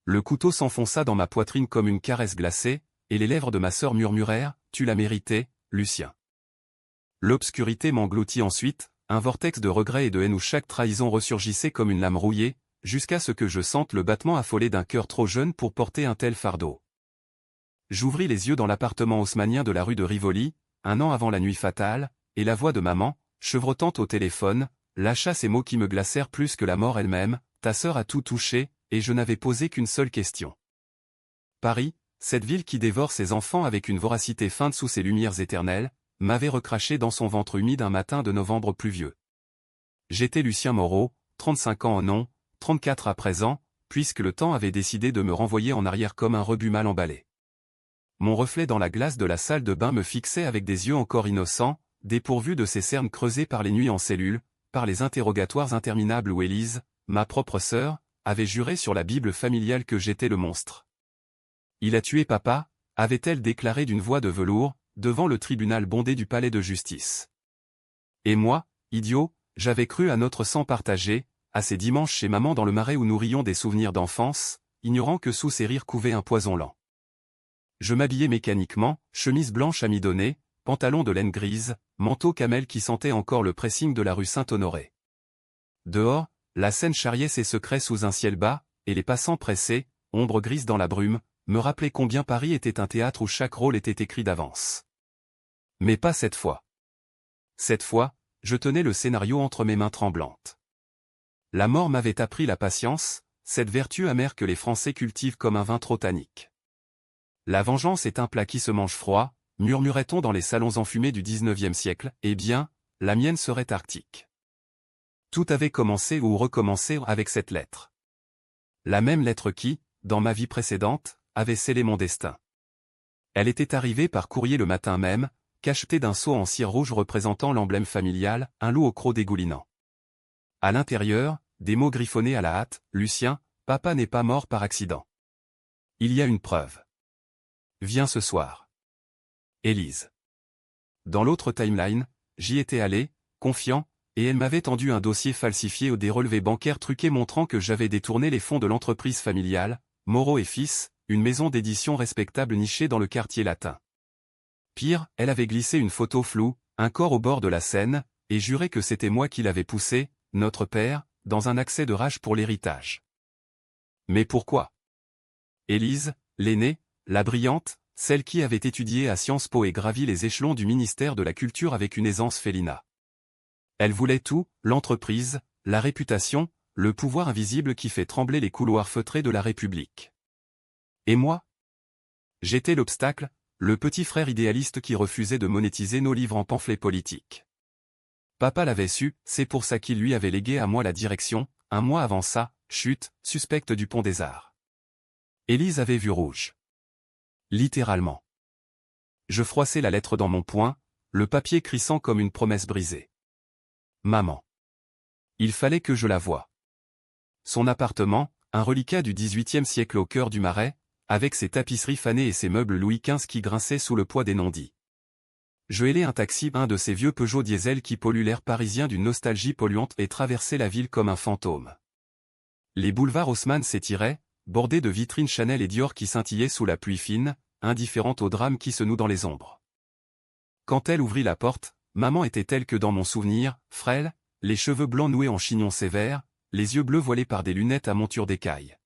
Le couteau s'enfonça dans ma poitrine comme une caresse glacée, et les lèvres de ma sœur murmurèrent « Tu l'as mérité, Lucien ». L'obscurité m'engloutit ensuite, un vortex de regret et de haine où chaque trahison ressurgissait comme une lame rouillée, jusqu'à ce que je sente le battement affolé d'un cœur trop jeune pour porter un tel fardeau. J'ouvris les yeux dans l'appartement haussmannien de la rue de Rivoli, un an avant la nuit fatale, et la voix de maman, chevrotante au téléphone, lâcha ces mots qui me glacèrent plus que la mort elle-même, « Ta sœur a tout touché », et je n'avais posé qu'une seule question. Paris, cette ville qui dévore ses enfants avec une voracité feinte sous ses lumières éternelles, m'avait recraché dans son ventre humide un matin de novembre pluvieux. J'étais Lucien Moreau, 35 ans au nom, 34 à présent, puisque le temps avait décidé de me renvoyer en arrière comme un rebut mal emballé. Mon reflet dans la glace de la salle de bain me fixait avec des yeux encore innocents, dépourvus de ces cernes creusées par les nuits en cellule, par les interrogatoires interminables où Élise, ma propre sœur, avait juré sur la Bible familiale que j'étais le monstre. « Il a tué papa », avait-elle déclaré d'une voix de velours, devant le tribunal bondé du palais de justice. Et moi, idiot, j'avais cru à notre sang partagé, à ces dimanches chez maman dans le marais où nous rions des souvenirs d'enfance, ignorant que sous ces rires couvait un poison lent. Je m'habillais mécaniquement, chemise blanche amidonnée, pantalon de laine grise, manteau camel qui sentait encore le pressing de la rue Saint-Honoré. Dehors, la Seine charriait ses secrets sous un ciel bas, et les passants pressés, ombre grise dans la brume, me rappelaient combien Paris était un théâtre où chaque rôle était écrit d'avance. Mais pas cette fois. Cette fois, je tenais le scénario entre mes mains tremblantes. La mort m'avait appris la patience, cette vertu amère que les Français cultivent comme un vin trop tannique. La vengeance est un plat qui se mange froid, murmurait-on dans les salons enfumés du XIXe siècle, eh bien, la mienne serait arctique. Tout avait commencé ou recommencé avec cette lettre. La même lettre qui, dans ma vie précédente, avait scellé mon destin. Elle était arrivée par courrier le matin même, cachetée d'un sceau en cire rouge représentant l'emblème familial, un loup au croc dégoulinant. À l'intérieur, des mots griffonnés à la hâte, « Lucien, papa n'est pas mort par accident. Il y a une preuve. Viens ce soir. Élise. » Dans l'autre timeline, j'y étais allé, confiant, et elle m'avait tendu un dossier falsifié ou des relevés bancaires truqués montrant que j'avais détourné les fonds de l'entreprise familiale, Moreau et Fils, une maison d'édition respectable nichée dans le quartier latin. Pire, elle avait glissé une photo floue, un corps au bord de la Seine, et juré que c'était moi qui l'avais poussé, notre père, dans un accès de rage pour l'héritage. Mais pourquoi? Élise, l'aînée, la brillante, celle qui avait étudié à Sciences Po et gravi les échelons du ministère de la Culture avec une aisance félina. Elle voulait tout, l'entreprise, la réputation, le pouvoir invisible qui fait trembler les couloirs feutrés de la République. Et moi? J'étais l'obstacle, le petit frère idéaliste qui refusait de monétiser nos livres en pamphlets politiques. Papa l'avait su, c'est pour ça qu'il lui avait légué à moi la direction, un mois avant ça, chute, suspecte du Pont des Arts. Élise avait vu rouge. Littéralement. Je froissais la lettre dans mon poing, le papier crissant comme une promesse brisée. Maman. Il fallait que je la voie. Son appartement, un reliquat du XVIIIe siècle au cœur du Marais, avec ses tapisseries fanées et ses meubles Louis XV qui grinçaient sous le poids des non-dits. Je hélais un taxi, un de ces vieux Peugeot diesel qui polluent l'air parisien d'une nostalgie polluante et traversait la ville comme un fantôme. Les boulevards Haussmann s'étiraient, bordés de vitrines Chanel et Dior qui scintillaient sous la pluie fine, indifférentes au drame qui se noue dans les ombres. Quand elle ouvrit la porte, maman était telle que dans mon souvenir, frêle, les cheveux blancs noués en chignon sévère, les yeux bleus voilés par des lunettes à monture d'écaille.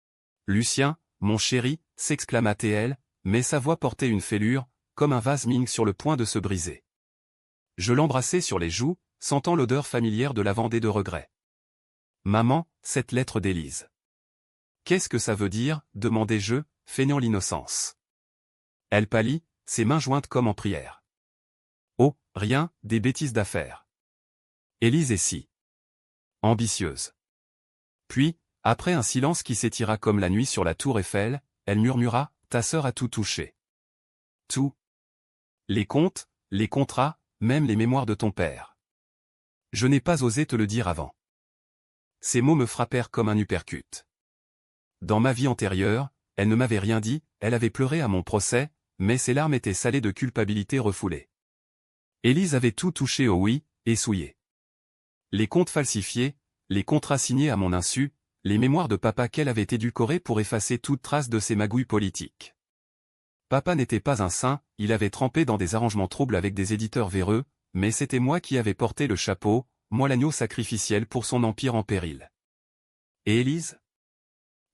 « Lucien, mon chéri », s'exclama-t-elle, mais sa voix portait une fêlure, comme un vase Ming sur le point de se briser. Je l'embrassai sur les joues, sentant l'odeur familière de lavande et de regret. « Maman, cette lettre d'Élise. »« Qu'est-ce que ça veut dire ?» demandai-je, feignant l'innocence. Elle pâlit, ses mains jointes comme en prière. « Oh, rien, des bêtises d'affaires. » Élise est si ambitieuse. Puis, après un silence qui s'étira comme la nuit sur la tour Eiffel, elle murmura, « Ta sœur a tout touché. » Tout. Les comptes, les contrats, même les mémoires de ton père. Je n'ai pas osé te le dire avant. Ces mots me frappèrent comme un uppercut. Dans ma vie antérieure, elle ne m'avait rien dit, elle avait pleuré à mon procès, mais ses larmes étaient salées de culpabilité refoulée. Élise avait tout touché au oui, et souillé. Les comptes falsifiés, les contrats signés à mon insu, les mémoires de papa qu'elle avait édulcorées pour effacer toute trace de ses magouilles politiques. Papa n'était pas un saint, il avait trempé dans des arrangements troubles avec des éditeurs véreux, mais c'était moi qui avais porté le chapeau, moi l'agneau sacrificiel pour son empire en péril. Et Élise?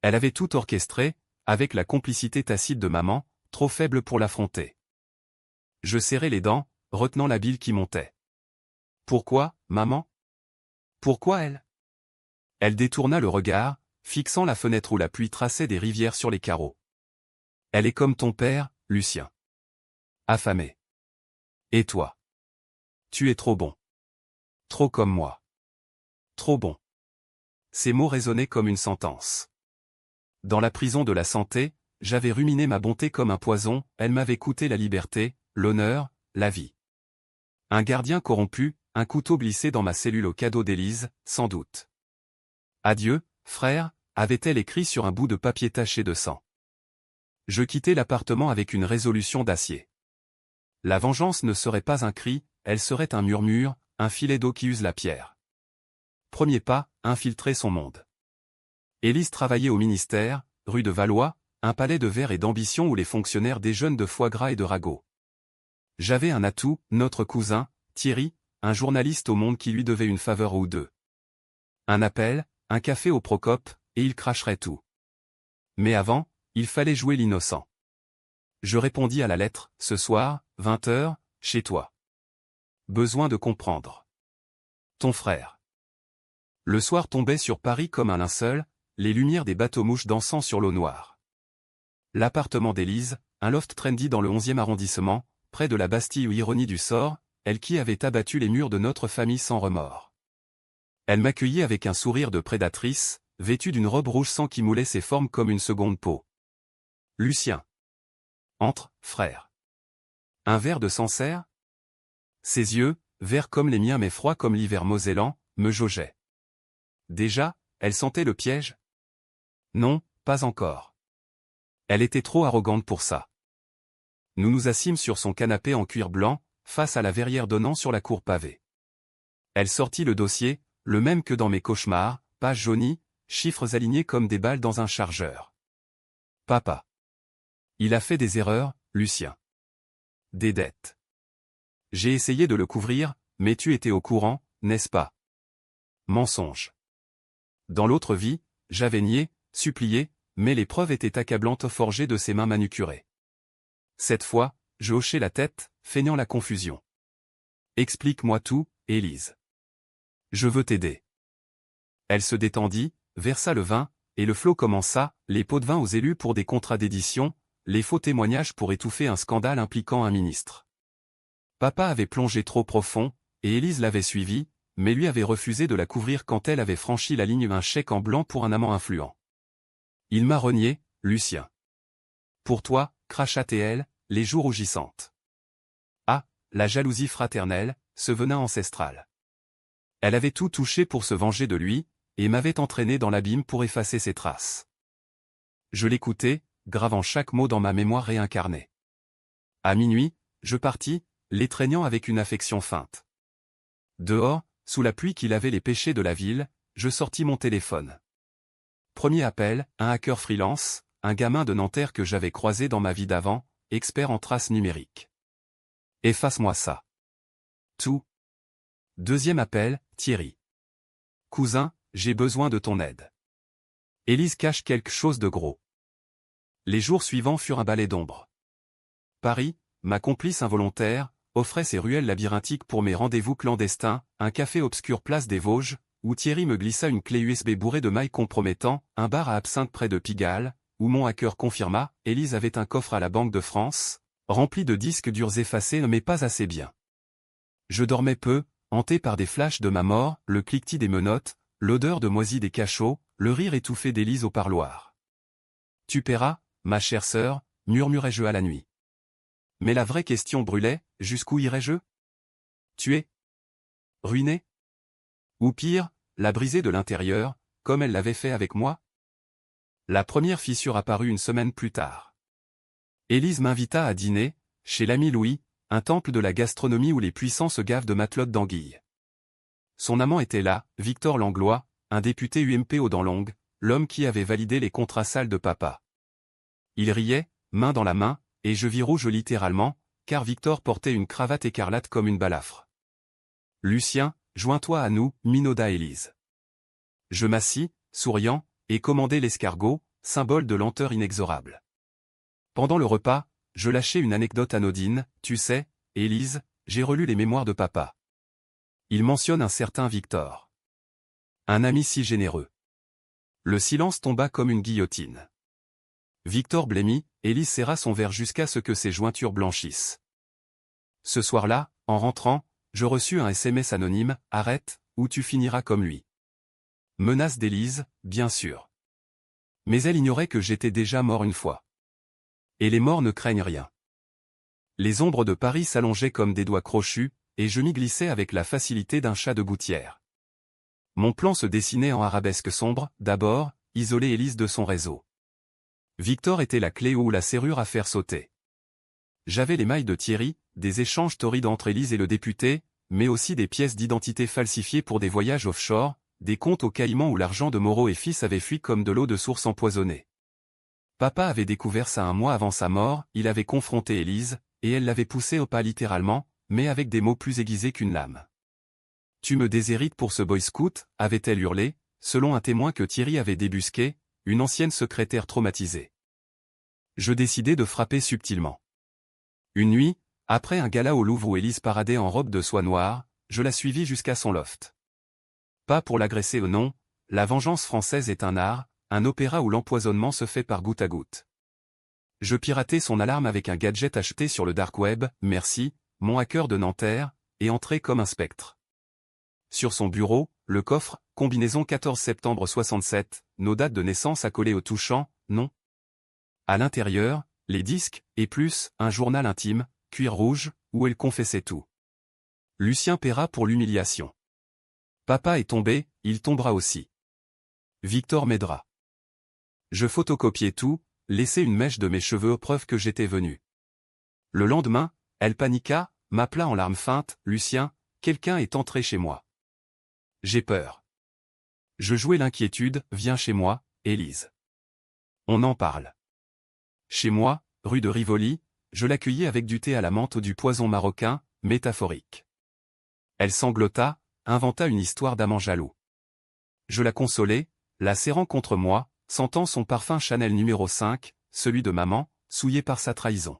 Elle avait tout orchestré, avec la complicité tacite de maman, trop faible pour l'affronter. Je serrais les dents, retenant la bile qui montait. Pourquoi, maman? Pourquoi elle? Elle détourna le regard, fixant la fenêtre où la pluie traçait des rivières sur les carreaux. Elle est comme ton père, Lucien. Affamé. Et toi? Tu es trop bon. Trop comme moi. Trop bon. Ces mots résonnaient comme une sentence. Dans la prison de la santé, j'avais ruminé ma bonté comme un poison, elle m'avait coûté la liberté, l'honneur, la vie. Un gardien corrompu, un couteau glissé dans ma cellule au cadeau d'Élise, sans doute. Adieu, frère, avait-elle écrit sur un bout de papier taché de sang. Je quittai l'appartement avec une résolution d'acier. La vengeance ne serait pas un cri, elle serait un murmure, un filet d'eau qui use la pierre. Premier pas, infiltrer son monde. Élise travaillait au ministère, rue de Valois, un palais de verre et d'ambition où les fonctionnaires déjeunent de foie gras et de ragots. J'avais un atout, notre cousin, Thierry, un journaliste au Monde qui lui devait une faveur ou deux. Un appel, un café au Procope, et il cracherait tout. Mais avant, il fallait jouer l'innocent. Je répondis à la lettre, ce soir, 20h, chez toi. Besoin de comprendre. Ton frère. Le soir tombait sur Paris comme un linceul, les lumières des bateaux-mouches dansant sur l'eau noire. L'appartement d'Élise, un loft trendy dans le 11e arrondissement, près de la Bastille ou ironie du sort, elle qui avait abattu les murs de notre famille sans remords. Elle m'accueillit avec un sourire de prédatrice, vêtue d'une robe rouge sang qui moulait ses formes comme une seconde peau. Lucien. Entre, frère. Un verre de Sancerre? Ses yeux, verts comme les miens mais froids comme l'hiver mosellan, me jaugeaient. Déjà, elle sentait le piège? Non, pas encore. Elle était trop arrogante pour ça. Nous nous assîmes sur son canapé en cuir blanc, face à la verrière donnant sur la cour pavée. Elle sortit le dossier, le même que dans mes cauchemars, pages jaunies, chiffres alignés comme des balles dans un chargeur. Papa. Il a fait des erreurs, Lucien. Des dettes. J'ai essayé de le couvrir, mais tu étais au courant, n'est-ce pas? Mensonge. Dans l'autre vie, j'avais nié, supplié, mais les preuves étaient accablantes forgées de ses mains manucurées. Cette fois, je hochai la tête, feignant la confusion. Explique-moi tout, Élise. Je veux t'aider. Elle se détendit, versa le vin, et le flot commença, les pots de vin aux élus pour des contrats d'édition, les faux témoignages pour étouffer un scandale impliquant un ministre. Papa avait plongé trop profond, et Élise l'avait suivi, mais lui avait refusé de la couvrir quand elle avait franchi la ligne un chèque en blanc pour un amant influent. Il m'a renié, Lucien. Pour toi, cracha-t-elle, les joues rougissantes. Ah, la jalousie fraternelle, ce venin ancestral. Elle avait tout touché pour se venger de lui, et m'avait entraîné dans l'abîme pour effacer ses traces. Je l'écoutais, gravant chaque mot dans ma mémoire réincarnée. À minuit, je partis, l'étreignant avec une affection feinte. Dehors, sous la pluie qui lavait les péchés de la ville, je sortis mon téléphone. Premier appel, un hacker freelance, un gamin de Nanterre que j'avais croisé dans ma vie d'avant, expert en traces numériques. Efface-moi ça. Tout. Deuxième appel, Thierry. Cousin, j'ai besoin de ton aide. Élise cache quelque chose de gros. Les jours suivants furent un balai d'ombre. Paris, ma complice involontaire, offrait ses ruelles labyrinthiques pour mes rendez-vous clandestins, un café obscur place des Vosges, où Thierry me glissa une clé USB bourrée de mailles compromettants, un bar à absinthe près de Pigalle, où mon hacker confirma, Élise avait un coffre à la Banque de France, rempli de disques durs effacés mais pas assez bien. Je dormais peu, hanté par des flashs de ma mort, le cliquetis des menottes, l'odeur de moisi des cachots, le rire étouffé d'Élise au parloir. Tu paieras, ma chère sœur, murmurai-je à la nuit. Mais la vraie question brûlait, jusqu'où irais-je? Tuer? Ruiner? Ou pire, la briser de l'intérieur, comme elle l'avait fait avec moi? La première fissure apparut une semaine plus tard. Élise m'invita à dîner, chez l'ami Louis, un temple de la gastronomie où les puissants se gavent de matelotes d'anguilles. Son amant était là, Victor Langlois, un député UMP aux dents longues, l'homme qui avait validé les contrats sales de papa. Il riait, main dans la main, et je vis rouge littéralement, car Victor portait une cravate écarlate comme une balafre. Lucien, joins-toi à nous, minauda Élise. Je m'assis, souriant, et commandai l'escargot, symbole de lenteur inexorable. Pendant le repas, je lâchai une anecdote anodine, tu sais, Élise, j'ai relu les mémoires de papa. Il mentionne un certain Victor. Un ami si généreux. Le silence tomba comme une guillotine. Victor blêmit, Élise serra son verre jusqu'à ce que ses jointures blanchissent. Ce soir-là, en rentrant, je reçus un SMS anonyme, « Arrête, ou tu finiras comme lui ». Menace d'Élise, bien sûr. Mais elle ignorait que j'étais déjà mort une fois. Et les morts ne craignent rien. Les ombres de Paris s'allongeaient comme des doigts crochus, et je m'y glissais avec la facilité d'un chat de gouttière. Mon plan se dessinait en arabesque sombre, d'abord, isoler Élise de son réseau. Victor était la clé ou la serrure à faire sauter. J'avais les mailles de Thierry, des échanges torrides entre Élise et le député, mais aussi des pièces d'identité falsifiées pour des voyages offshore, des comptes aux Caïmans où l'argent de Moreau et fils avait fui comme de l'eau de source empoisonnée. Papa avait découvert ça un mois avant sa mort, il avait confronté Élise, et elle l'avait poussé au pas littéralement, mais avec des mots plus aiguisés qu'une lame. « Tu me déshérites pour ce boy scout » avait-elle hurlé, selon un témoin que Thierry avait débusqué, une ancienne secrétaire traumatisée. Je décidai de frapper subtilement. Une nuit, après un gala au Louvre où Élise paradait en robe de soie noire, je la suivis jusqu'à son loft. Pas pour l'agresser ou non, la vengeance française est un art, un opéra où l'empoisonnement se fait par goutte à goutte. Je piratai son alarme avec un gadget acheté sur le dark web, merci, mon hacker de Nanterre, et entrai comme un spectre. Sur son bureau, le coffre, combinaison 14 septembre 67, nos dates de naissance accolées au touchant, non. À l'intérieur, les disques, et plus, un journal intime, cuir rouge, où elle confessait tout. Lucien paiera pour l'humiliation. Papa est tombé, il tombera aussi. Victor m'aidera. Je photocopiai tout, laissai une mèche de mes cheveux, preuve que j'étais venu. Le lendemain, elle paniqua, m'appela en larmes feintes, Lucien, quelqu'un est entré chez moi. J'ai peur. Je jouais l'inquiétude, viens chez moi, Élise. On en parle. Chez moi, rue de Rivoli, je l'accueillis avec du thé à la menthe ou du poison marocain, métaphorique. Elle sanglota, inventa une histoire d'amant jaloux. Je la consolai, la serrant contre moi, sentant son parfum Chanel numéro 5, celui de maman, souillé par sa trahison.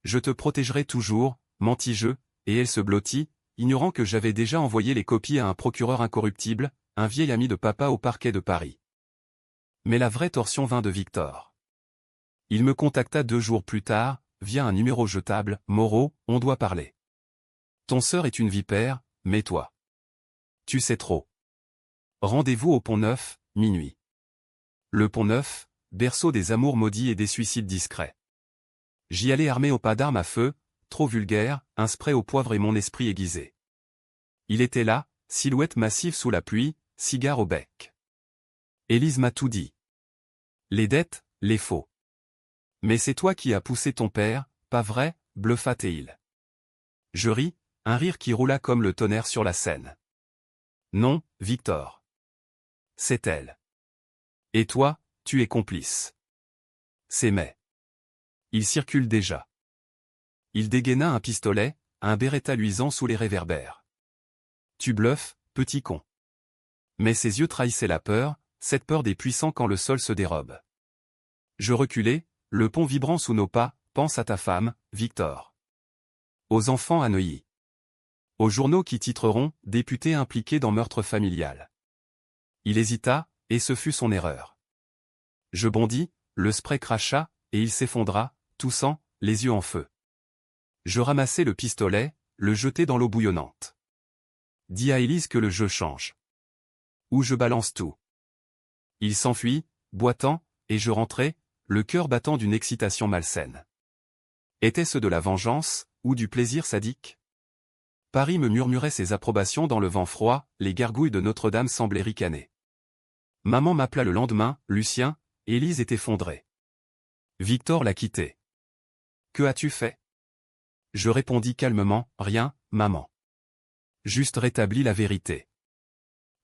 Je te protégerai toujours, mentis-je, et elle se blottit, ignorant que j'avais déjà envoyé les copies à un procureur incorruptible, un vieil ami de papa au parquet de Paris. Mais la vraie torsion vint de Victor. Il me contacta 2 jours plus tard, via un numéro jetable, Moreau, on doit parler. Ton sœur est une vipère, mais toi. Tu sais trop. Rendez-vous au Pont-Neuf, minuit. Le Pont-Neuf, berceau des amours maudits et des suicides discrets. J'y allais armé au pas d'armes à feu, trop vulgaire, un spray au poivre et mon esprit aiguisé. Il était là, silhouette massive sous la pluie, cigare au bec. Élise m'a tout dit. Les dettes, les faux. Mais c'est toi qui as poussé ton père, pas vrai, bluffa-t-il. Je ris, un rire qui roula comme le tonnerre sur la scène. Non, Victor. C'est elle. Et toi, tu es complice. C'est mais. Il circule déjà. Il dégaina un pistolet, un Beretta luisant sous les réverbères. Tu bluffes, petit con. Mais ses yeux trahissaient la peur, cette peur des puissants quand le sol se dérobe. Je reculai, le pont vibrant sous nos pas, pense à ta femme, Victor. Aux enfants à Neuilly. Aux journaux qui titreront « Député impliqué dans meurtre familial ». Il hésita, et ce fut son erreur. Je bondis, le spray cracha, et il s'effondra, toussant, les yeux en feu. Je ramassai le pistolet, le jetai dans l'eau bouillonnante. Dis à Élise que le jeu change. Ou je balance tout. Il s'enfuit, boitant, et je rentrai, le cœur battant d'une excitation malsaine. Était-ce de la vengeance, ou du plaisir sadique? Paris me murmurait ses approbations dans le vent froid, les gargouilles de Notre-Dame semblaient ricaner. Maman m'appela le lendemain, Lucien, Élise est effondrée. Victor l'a quittée. Que as-tu fait? Je répondis calmement, rien, maman. Juste rétabli la vérité.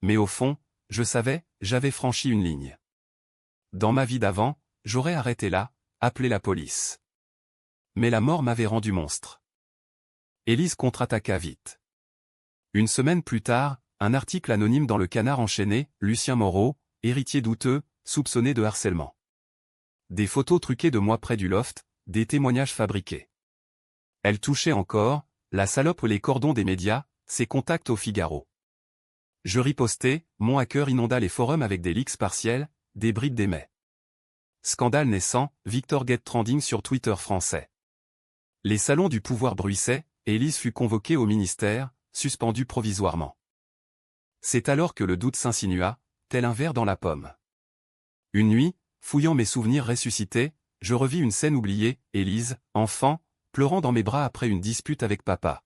Mais au fond, je savais, j'avais franchi une ligne. Dans ma vie d'avant, j'aurais arrêté là, appelé la police. Mais la mort m'avait rendu monstre. Élise contre-attaqua vite. Une semaine plus tard, un article anonyme dans le Canard enchaîné, Lucien Moreau, héritier douteux, soupçonné de harcèlement. Des photos truquées de moi près du loft, des témoignages fabriqués. Elle touchait encore, la salope les cordons des médias, ses contacts au Figaro. Je ripostais, mon hacker inonda les forums avec des leaks partiels, des bribes d'émets. Scandale naissant, Victor Get Trending sur Twitter français. Les salons du pouvoir bruissaient, et Élise fut convoquée au ministère, suspendue provisoirement. C'est alors que le doute s'insinua, tel un ver dans la pomme. Une nuit, fouillant mes souvenirs ressuscités, je revis une scène oubliée, Élise, enfant, pleurant dans mes bras après une dispute avec papa.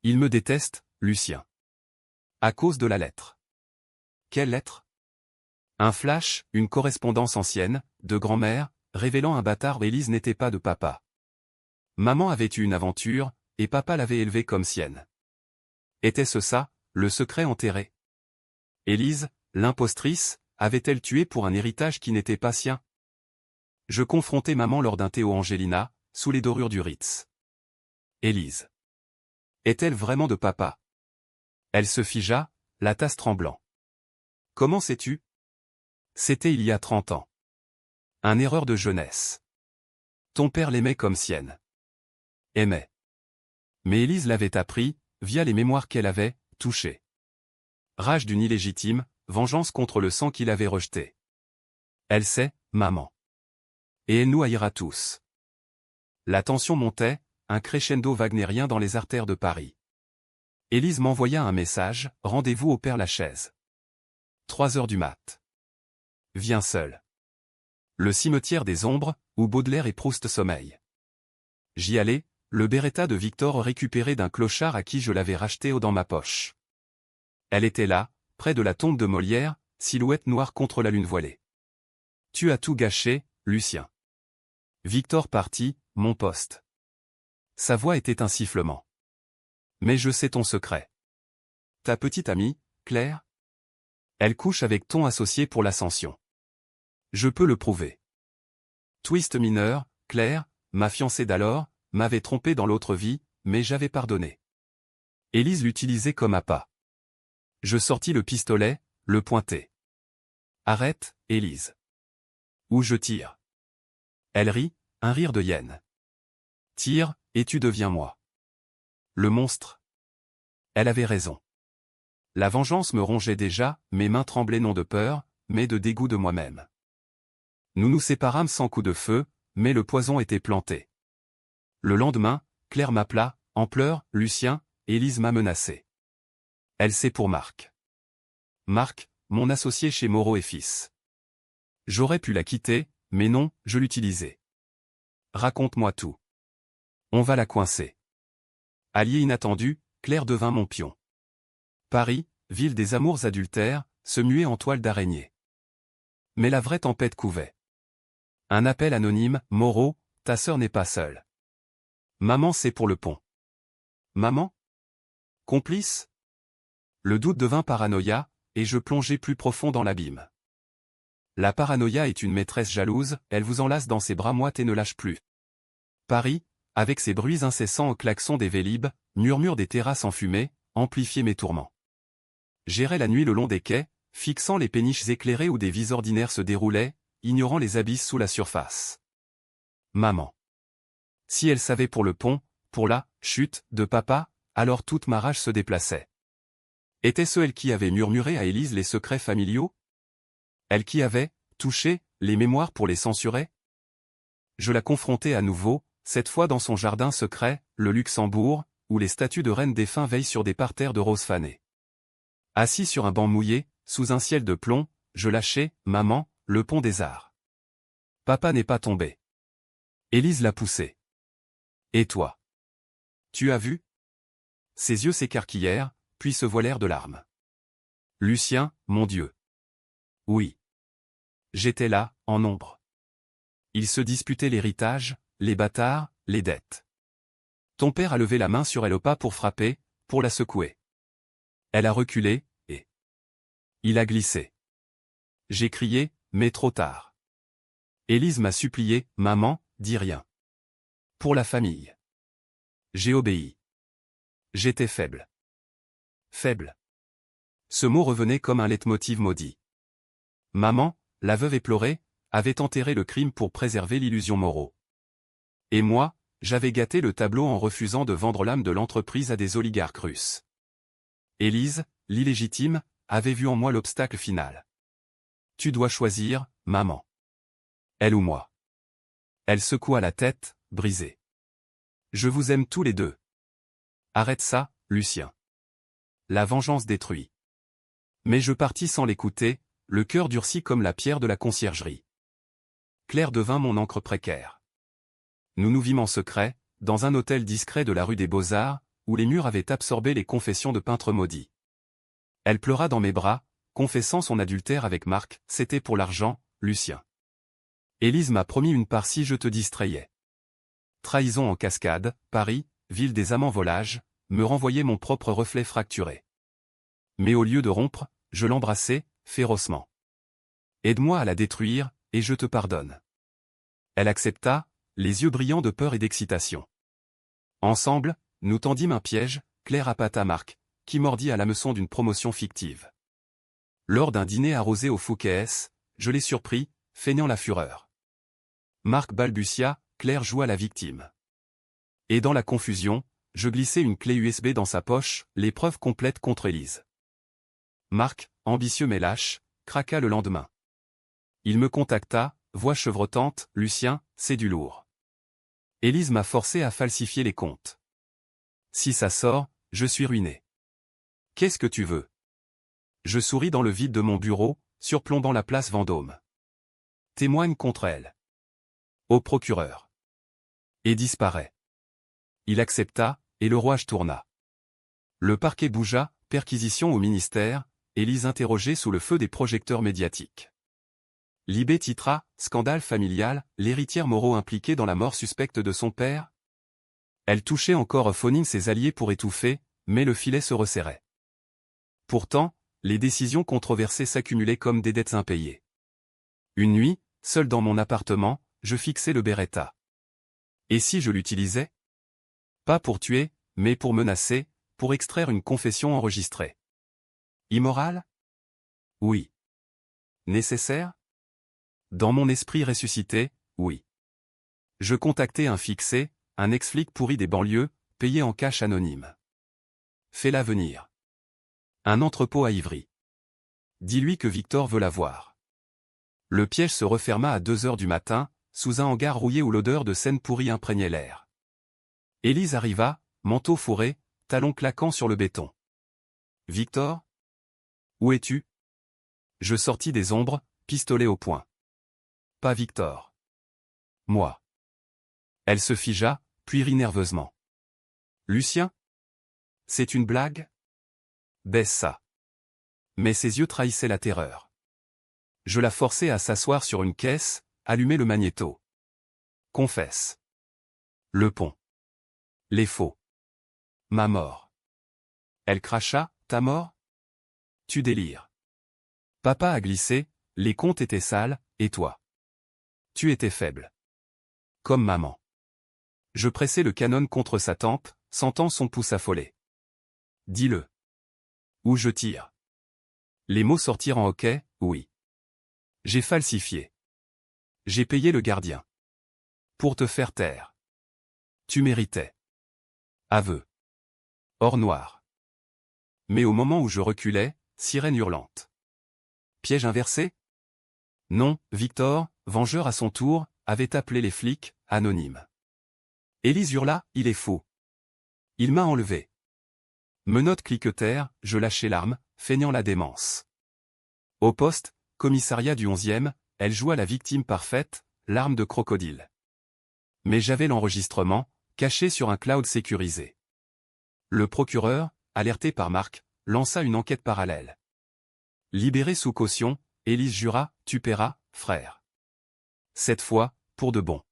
Il me déteste, Lucien. À cause de la lettre. Quelle lettre? Un flash, une correspondance ancienne, de grand-mère, révélant un bâtard où Élise n'était pas de papa. Maman avait eu une aventure, et papa l'avait élevée comme sienne. Était-ce ça, le secret enterré? Élise, l'impostrice, avait-elle tué pour un héritage qui n'était pas sien? Je confrontai maman lors d'un Théo Angelina, sous les dorures du Ritz. Élise. Est-elle vraiment de papa? Elle se figea, la tasse tremblant. Comment sais-tu? C'était il y a 30 ans. Un erreur de jeunesse. Ton père l'aimait comme sienne. Aimait. Mais Élise l'avait appris, via les mémoires qu'elle avait, touchées. Rage d'une illégitime, vengeance contre le sang qu'il avait rejeté. Elle sait, maman. Et elle nous haïra tous. La tension montait, un crescendo wagnérien dans les artères de Paris. Élise m'envoya un message, rendez-vous au Père-Lachaise. 3 heures du mat. Viens seul. Le cimetière des ombres, où Baudelaire et Proust sommeillent. J'y allais, le Beretta de Victor récupéré d'un clochard à qui je l'avais racheté dans ma poche. Elle était là, près de la tombe de Molière, silhouette noire contre la lune voilée. Tu as tout gâché, Lucien. Victor partit, mon poste. Sa voix était un sifflement. Mais je sais ton secret. Ta petite amie, Claire? Elle couche avec ton associé pour l'ascension. Je peux le prouver. Twist mineur, Claire, ma fiancée d'alors, m'avait trompé dans l'autre vie, mais j'avais pardonné. Élise l'utilisait comme appât. Je sortis le pistolet, le pointai. Arrête, Élise. Ou je tire. Elle rit, un rire de hyène. Tire, et tu deviens moi. Le monstre. Elle avait raison. La vengeance me rongeait déjà, mes mains tremblaient non de peur, mais de dégoût de moi-même. Nous nous séparâmes sans coup de feu, mais le poison était planté. Le lendemain, Claire m'appela, en pleurs, Lucien, Élise m'a menacé. Elle sait pour Marc. Marc, mon associé chez Moreau et Fils. J'aurais pu la quitter, mais non, je l'utilisais. Raconte-moi tout. On va la coincer. Allié inattendu, Claire devint mon pion. Paris, ville des amours adultères, se muait en toile d'araignée. Mais la vraie tempête couvait. Un appel anonyme, Moreau, ta sœur n'est pas seule. Maman c'est pour le pont. Maman? Complice? Le doute devint paranoïa, et je plongeai plus profond dans l'abîme. La paranoïa est une maîtresse jalouse, elle vous enlace dans ses bras moites et ne lâche plus. Paris, avec ses bruits incessants au klaxon des Vélib, murmures des terrasses enfumées, amplifiaient mes tourments. J'errais la nuit le long des quais, fixant les péniches éclairées où des vies ordinaires se déroulaient, ignorant les abysses sous la surface. Maman. Si elle savait pour le pont, pour la chute de papa, alors toute ma rage se déplaçait. Était-ce elle qui avait murmuré à Élise les secrets familiaux? Elle qui avait touché les mémoires pour les censurer? Je la confrontai à nouveau, cette fois dans son jardin secret, le Luxembourg, où les statues de reines défunts veillent sur des parterres de roses fanées. Assis sur un banc mouillé, sous un ciel de plomb, je lâchai, maman, le pont des arts. Papa n'est pas tombé. Élise l'a poussé. Et toi? Tu as vu? Ses yeux s'écarquillèrent, puis se voilèrent de larmes. Lucien, mon Dieu. Oui. J'étais là, en ombre. Ils se disputaient l'héritage, les bâtards, les dettes. Ton père a levé la main sur elle au pas pour frapper, pour la secouer. Elle a reculé, et Il a glissé. J'ai crié, mais trop tard. Élise m'a supplié, maman, dis rien. Pour la famille. J'ai obéi. J'étais faible. Faible. Ce mot revenait comme un leitmotiv maudit. Maman, la veuve éplorée, avait enterré le crime pour préserver l'illusion Moreau. Et moi, j'avais gâté le tableau en refusant de vendre l'âme de l'entreprise à des oligarques russes. Élise, l'illégitime, avait vu en moi l'obstacle final. Tu dois choisir, maman. Elle ou moi. Elle secoua la tête, brisée. Je vous aime tous les deux. Arrête ça, Lucien. La vengeance détruit. Mais je partis sans l'écouter, le cœur durci comme la pierre de la conciergerie. Claire devint mon encre précaire. Nous nous vîmes en secret, dans un hôtel discret de la rue des Beaux-Arts, où les murs avaient absorbé les confessions de peintres maudits. Elle pleura dans mes bras, confessant son adultère avec Marc, c'était pour l'argent, Lucien. Élise m'a promis une part si je te distrayais. Trahison en cascade, Paris, ville des amants volages, me renvoyait mon propre reflet fracturé. Mais au lieu de rompre, je l'embrassai, férocement. Aide-moi à la détruire, et je te pardonne. Elle accepta, les yeux brillants de peur et d'excitation. Ensemble, nous tendîmes un piège, Claire appâta Marc, qui mordit à l'hameçon d'une promotion fictive. Lors d'un dîner arrosé au Fouquet's, je les surpris, feignant la fureur. Marc balbutia, Claire joua la victime. Et dans la confusion, je glissai une clé USB dans sa poche, l'épreuve complète contre Élise. Marc, ambitieux mais lâche, craqua le lendemain. Il me contacta, voix chevrotante, Lucien, c'est du lourd. Élise m'a forcé à falsifier les comptes. Si ça sort, je suis ruiné. Qu'est-ce que tu veux? Je souris dans le vide de mon bureau, surplombant la place Vendôme. Témoigne contre elle. Au procureur. Et disparaît. Il accepta, et le rouage tourna. Le parquet bougea, perquisition au ministère, Élise interrogée sous le feu des projecteurs médiatiques. Libé titra, scandale familial, l'héritière Moreau impliquée dans la mort suspecte de son père. Elle touchait encore Fonine ses alliés pour étouffer, mais le filet se resserrait. Pourtant, les décisions controversées s'accumulaient comme des dettes impayées. Une nuit, seul dans mon appartement, je fixai le Beretta. Et si je l'utilisais? Pas pour tuer, mais pour menacer, pour extraire une confession enregistrée. Immoral? Oui. Nécessaire? Dans mon esprit ressuscité, oui. Je contactai un fixé, un ex-flic pourri des banlieues, payé en cash anonyme. Fais-la venir. Un entrepôt à Ivry. Dis-lui que Victor veut la voir. Le piège se referma à 2 heures du matin, sous un hangar rouillé où l'odeur de Seine pourrie imprégnait l'air. Élise arriva, manteau fourré, talons claquants sur le béton. Victor? Où es-tu? Je sortis des ombres, pistolet au poing. Pas Victor. Moi. Elle se figea, puis rit nerveusement. Lucien? C'est une blague? Baisse ça. Mais ses yeux trahissaient la terreur. Je la forçai à s'asseoir sur une caisse, allumer le magnéto. Confesse. Le pont. Les faux. Ma mort. Elle cracha, ta mort? Tu délires. Papa a glissé, les comptes étaient sales, et toi? Tu étais faible. Comme maman. Je pressai le canon contre sa tempe, sentant son pouce affolé. Dis-le. Ou je tire. Les mots sortirent en hoquet, oui. J'ai falsifié. J'ai payé le gardien. Pour te faire taire. Tu méritais. Aveu. Or noir. Mais au moment où je reculais, sirène hurlante. Piège inversé? Non, Victor, vengeur à son tour, avait appelé les flics, anonymes. Élise hurla, il est fou. Il m'a enlevé. Menottes cliquetèrent, je lâchai l'arme, feignant la démence. Au poste, commissariat du 11e, elle joua la victime parfaite, l'arme de crocodile. Mais j'avais l'enregistrement, caché sur un cloud sécurisé. Le procureur, alerté par Marc, lança une enquête parallèle. Libéré sous caution, Élise jura, tu paieras, frère. Cette fois, pour de bon.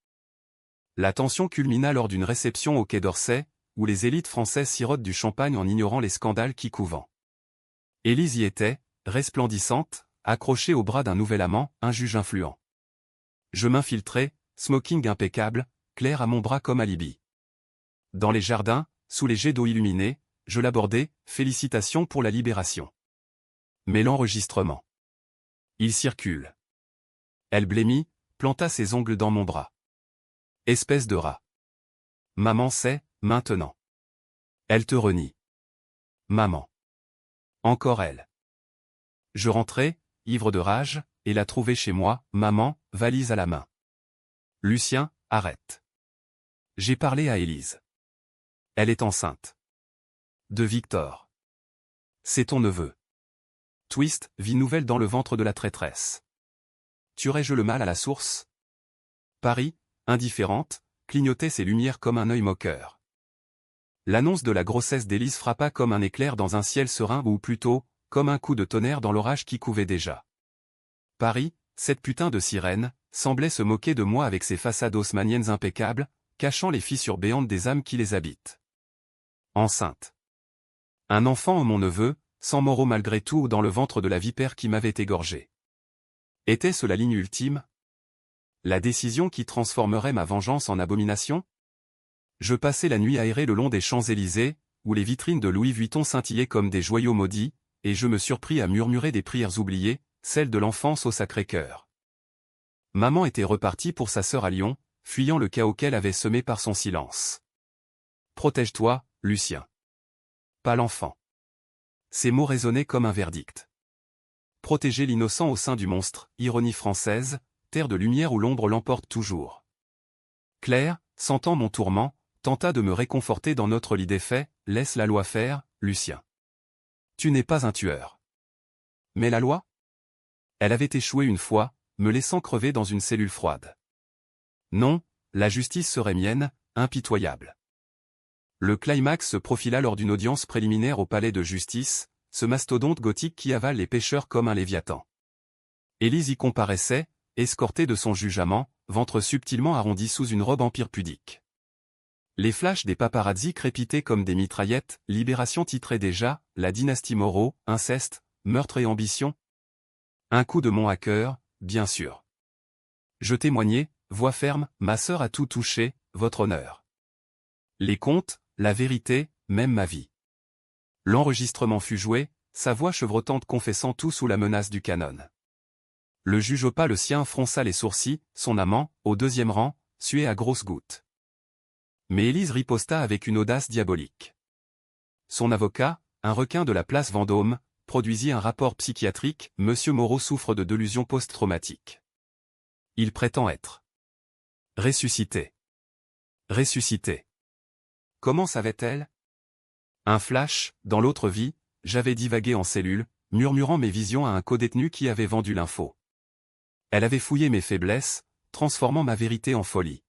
La tension culmina lors d'une réception au Quai d'Orsay, où les élites françaises sirotent du champagne en ignorant les scandales qui couvent. Élise y était, resplendissante, accrochée au bras d'un nouvel amant, un juge influent. Je m'infiltrais, smoking impeccable, Claire à mon bras comme alibi. Dans les jardins, sous les jets d'eau illuminés, je l'abordais, félicitations pour la libération. Mais l'enregistrement. Il circule. Elle blêmit, planta ses ongles dans mon bras. Espèce de rat. Maman sait, maintenant. Elle te renie. Maman. Encore elle. Je rentrai, ivre de rage, et la trouvai chez moi, maman, valise à la main. Lucien, arrête. J'ai parlé à Élise. Elle est enceinte. De Victor. C'est ton neveu. Twist, vie nouvelle dans le ventre de la traîtresse. Tuerais-je le mal à la source? Paris, indifférente, clignotait ses lumières comme un œil moqueur. L'annonce de la grossesse d'Élise frappa comme un éclair dans un ciel serein ou plutôt, comme un coup de tonnerre dans l'orage qui couvait déjà. Paris, cette putain de sirène, semblait se moquer de moi avec ses façades haussmanniennes impeccables, cachant les fissures béantes des âmes qui les habitent. Enceinte. Un enfant mon neveu, sans moraux malgré tout dans le ventre de la vipère qui m'avait égorgé. Était-ce la ligne ultime? La décision qui transformerait ma vengeance en abomination? Je passai la nuit aérée le long des Champs-Élysées, où les vitrines de Louis Vuitton scintillaient comme des joyaux maudits, et je me surpris à murmurer des prières oubliées, celles de l'enfance au Sacré-Cœur. Maman était repartie pour sa sœur à Lyon, fuyant le chaos qu'elle avait semé par son silence. Protège-toi, Lucien. Pas l'enfant. Ces mots résonnaient comme un verdict. Protéger l'innocent au sein du monstre, ironie française, terre de lumière où l'ombre l'emporte toujours. Claire, sentant mon tourment, tenta de me réconforter dans notre lit défait, laisse la loi faire, Lucien. Tu n'es pas un tueur. Mais la loi? Elle avait échoué une fois, me laissant crever dans une cellule froide. Non, la justice serait mienne, impitoyable. Le climax se profila lors d'une audience préliminaire au palais de justice, ce mastodonte gothique qui avale les pécheurs comme un léviathan. Élise y comparaissait, escortée de son juge-amant, ventre subtilement arrondi sous une robe empire pudique. Les flashs des paparazzis crépitaient comme des mitraillettes, Libération titrait déjà, la dynastie Moreau, inceste, meurtre et ambition. Un coup de mon hacker, bien sûr. Je témoignais, voix ferme, ma sœur a tout touché, votre honneur. Les comptes, la vérité, même ma vie. L'enregistrement fut joué, sa voix chevrotante confessant tout sous la menace du canon. Le juge opa le sien fronça les sourcils, son amant, au deuxième rang, suait à grosses gouttes. Mais Élise riposta avec une audace diabolique. Son avocat, un requin de la place Vendôme, produisit un rapport psychiatrique, Monsieur Moreau souffre de délusions post-traumatiques. Il prétend être ressuscité. Ressuscité. Comment savait-elle? Un flash, dans l'autre vie, j'avais divagué en cellule, murmurant mes visions à un codétenu qui avait vendu l'info. Elle avait fouillé mes faiblesses, transformant ma vérité en folie.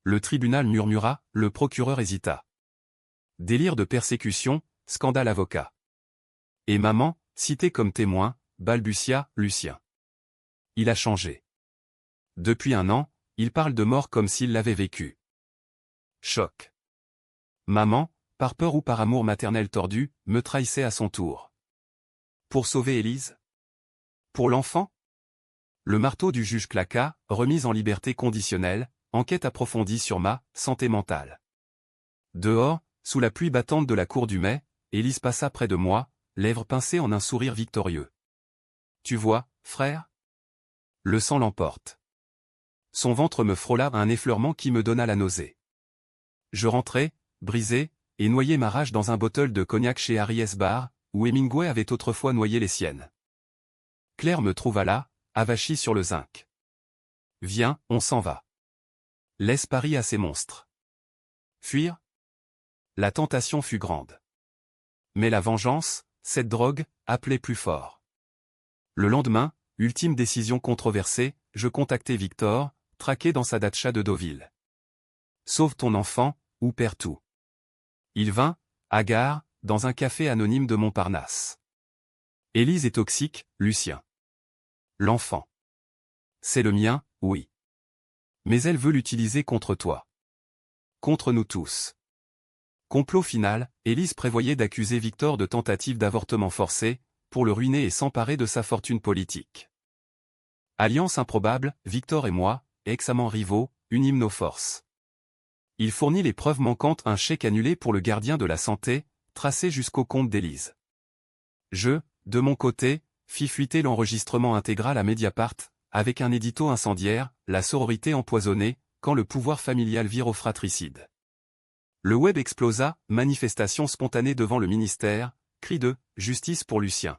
Le tribunal murmura, le procureur hésita. Délire de persécution, scandale avocat. Et maman, citée comme témoin, balbutia, Lucien. Il a changé. Depuis 1 an, il parle de mort comme s'il l'avait vécu. Choc. Maman, par peur ou par amour maternel tordu, me trahissait à son tour. Pour sauver Élise? Pour l'enfant? Le marteau du juge claqua, remise en liberté conditionnelle, enquête approfondie sur ma santé mentale. Dehors, sous la pluie battante de la cour du mai, Élise passa près de moi, lèvres pincées en un sourire victorieux. Tu vois, frère? Le sang l'emporte. Son ventre me frôla un effleurement qui me donna la nausée. Je rentrai, brisé, et noyai ma rage dans un bottle de cognac chez Harry S. Bar, où Hemingway avait autrefois noyé les siennes. Claire me trouva là, avachie sur le zinc. Viens, on s'en va. Laisse Paris à ces monstres. Fuir? La tentation fut grande. Mais la vengeance, cette drogue, appelait plus fort. Le lendemain, ultime décision controversée, je contactai Victor, traqué dans sa datcha de Deauville. Sauve ton enfant, ou perds tout. Il vint, hagard, dans un café anonyme de Montparnasse. Élise est toxique, Lucien. L'enfant. C'est le mien, oui. Mais elle veut l'utiliser contre toi. Contre nous tous. Complot final, Élise prévoyait d'accuser Victor de tentative d'avortement forcé, pour le ruiner et s'emparer de sa fortune politique. Alliance improbable, Victor et moi, ex-amants rivaux, unîmes nos forces. Il fournit les preuves manquantes, un chèque annulé pour le gardien de la santé, tracé jusqu'au compte d'Élise. Je, de mon côté, fis fuiter l'enregistrement intégral à Mediapart, avec un édito incendiaire, la sororité empoisonnée, quand le pouvoir familial vire au fratricide. Le web explosa, manifestation spontanée devant le ministère, cri de « justice pour Lucien ».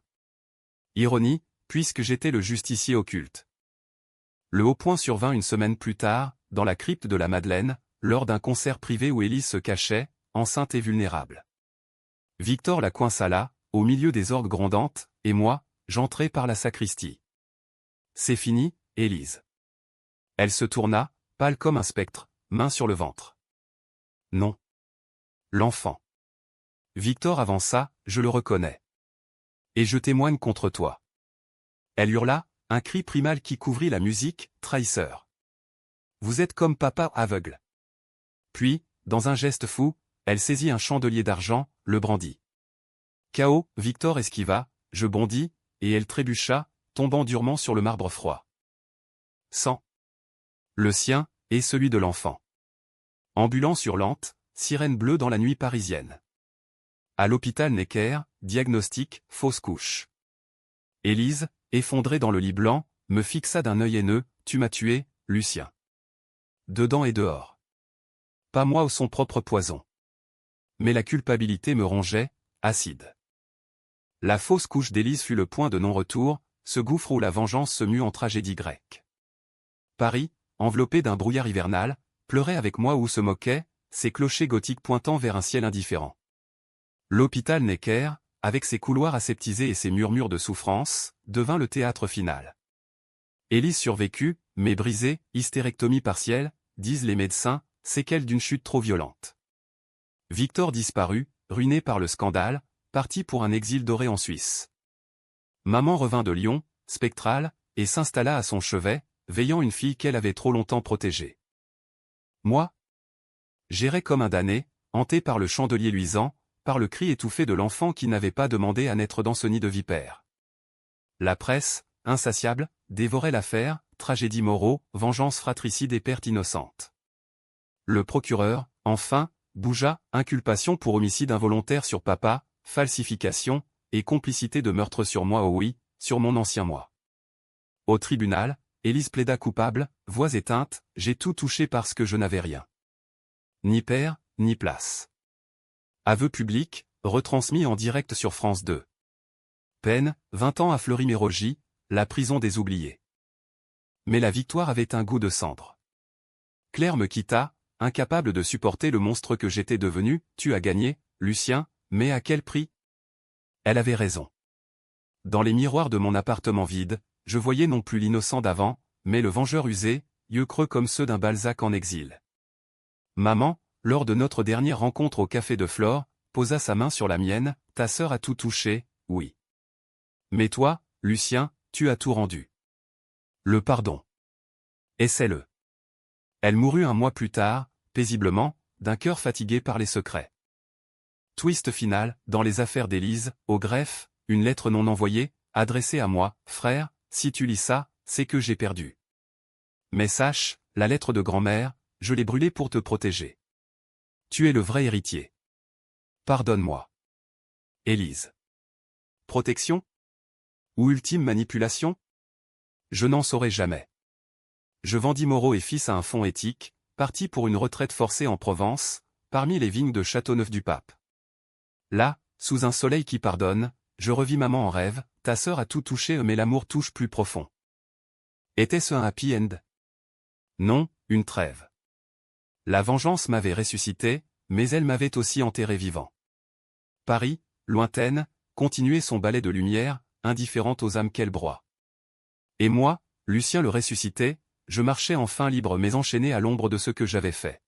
Ironie, puisque j'étais le justicier occulte. Le haut point survint une semaine plus tard, dans la crypte de la Madeleine, lors d'un concert privé où Élise se cachait, enceinte et vulnérable. Victor la coinça là, au milieu des orgues grondantes, et moi, j'entrai par la sacristie. C'est fini, Élise. Elle se tourna, pâle comme un spectre, main sur le ventre. Non. L'enfant. Victor avança, je le reconnais. Et je témoigne contre toi. Elle hurla, un cri primal qui couvrit la musique, trahisseur. Vous êtes comme papa aveugle. Puis, dans un geste fou, elle saisit un chandelier d'argent, le brandit. K.O., Victor esquiva, je bondis, et elle trébucha, tombant durement sur le marbre froid. Sang. Le sien, et celui de l'enfant. Ambulance hurlante, sirène bleue dans la nuit parisienne. À l'hôpital Necker, diagnostic, fausse couche. Élise, effondrée dans le lit blanc, me fixa d'un œil haineux, tu m'as tué, Lucien. Dedans et dehors. Pas moi ou son propre poison. Mais la culpabilité me rongeait, acide. La fausse couche d'Élise fut le point de non-retour, ce gouffre où la vengeance se mue en tragédie grecque. Paris, enveloppé d'un brouillard hivernal, pleurait avec moi ou se moquait, ses clochers gothiques pointant vers un ciel indifférent. L'hôpital Necker, avec ses couloirs aseptisés et ses murmures de souffrance, devint le théâtre final. Élise survécut, mais brisée, hystérectomie partielle, disent les médecins, séquelles d'une chute trop violente. Victor disparut, ruiné par le scandale, parti pour un exil doré en Suisse. Maman revint de Lyon, spectrale, et s'installa à son chevet, veillant une fille qu'elle avait trop longtemps protégée. Moi, j'errais comme un damné, hanté par le chandelier luisant, par le cri étouffé de l'enfant qui n'avait pas demandé à naître dans ce nid de vipères. La presse, insatiable, dévorait l'affaire, tragédie Moreau, vengeance fratricide et perte innocente. Le procureur, enfin, bougea, inculpation pour homicide involontaire sur papa, falsification, et complicité de meurtre sur moi, oh oui, sur mon ancien moi. Au tribunal, Élise plaida coupable, voix éteinte, j'ai tout touché parce que je n'avais rien. Ni père, ni place. Aveu public, retransmis en direct sur France 2. Peine, 20 ans à Fleury-Mérogis, la prison des oubliés. Mais la victoire avait un goût de cendre. Claire me quitta, incapable de supporter le monstre que j'étais devenu, tu as gagné, Lucien, mais à quel prix? Elle avait raison. Dans les miroirs de mon appartement vide, je voyais non plus l'innocent d'avant, mais le vengeur usé, yeux creux comme ceux d'un Balzac en exil. Maman, lors de notre dernière rencontre au café de Flore, posa sa main sur la mienne, ta sœur a tout touché, oui. Mais toi, Lucien, tu as tout rendu. Le pardon. Essaie-le. Elle mourut un mois plus tard, paisiblement, d'un cœur fatigué par les secrets. Twist final, dans les affaires d'Élise, au greffe, une lettre non envoyée, adressée à moi, frère, si tu lis ça, c'est que j'ai perdu. Mais sache, la lettre de grand-mère, je l'ai brûlée pour te protéger. Tu es le vrai héritier. Pardonne-moi. Élise. Protection? Ou ultime manipulation? Je n'en saurai jamais. Je vendis Moreau et fils à un fonds éthique, parti pour une retraite forcée en Provence, parmi les vignes de Châteauneuf-du-Pape. Là, sous un soleil qui pardonne, je revis maman en rêve, ta sœur a tout touché mais l'amour touche plus profond. Était-ce un happy end? Non, une trêve. La vengeance m'avait ressuscité, mais elle m'avait aussi enterré vivant. Paris, lointaine, continuait son balai de lumière, indifférente aux âmes qu'elle broie. Et moi, Lucien le ressuscité, je marchais enfin libre mais enchaîné à l'ombre de ce que j'avais fait.